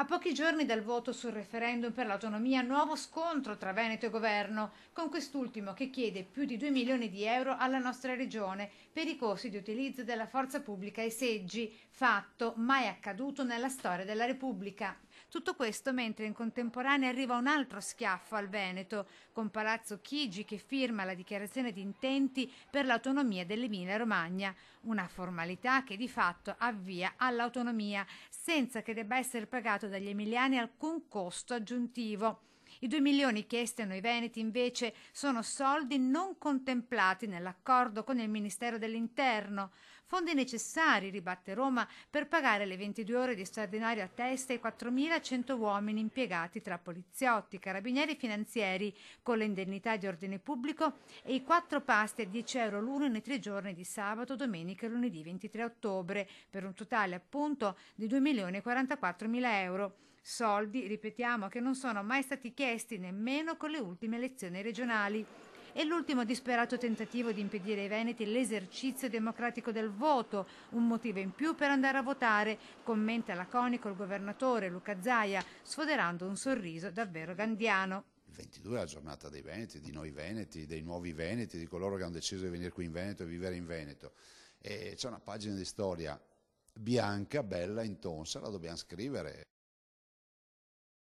A pochi giorni dal voto sul referendum per l'autonomia, nuovo scontro tra Veneto e governo, con quest'ultimo che chiede più di 2 milioni di euro alla nostra regione per i costi di utilizzo della forza pubblica ai seggi, fatto mai accaduto nella storia della Repubblica. Tutto questo mentre in contemporanea arriva un altro schiaffo al Veneto, con Palazzo Chigi che firma la dichiarazione di intenti per l'autonomia dell'Emilia-Romagna, una formalità che di fatto avvia all'autonomia, senza che debba essere pagato dagli emiliani alcun costo aggiuntivo. I 2 milioni chiesti a noi veneti invece sono soldi non contemplati nell'accordo con il Ministero dell'Interno, fondi necessari, ribatte Roma, per pagare le 22 ore di straordinario a testa ai 4.100 uomini impiegati tra poliziotti, carabinieri e finanzieri, con le indennità di ordine pubblico e i 4 pasti a 10 euro l'uno nei 3 giorni di sabato, domenica e lunedì 23 ottobre, per un totale appunto di 2 milioni e 44 mila euro. Soldi, ripetiamo, che non sono mai stati chiesti nemmeno con le ultime elezioni regionali. E l'ultimo disperato tentativo di impedire ai veneti l'esercizio democratico del voto, un motivo in più per andare a votare, commenta laconico il governatore Luca Zaia, sfoderando un sorriso davvero gandiano. Il 22 è la giornata dei Veneti, di noi Veneti, dei nuovi Veneti, di coloro che hanno deciso di venire qui in Veneto e vivere in Veneto. E c'è una pagina di storia bianca, bella, intonsa, la dobbiamo scrivere.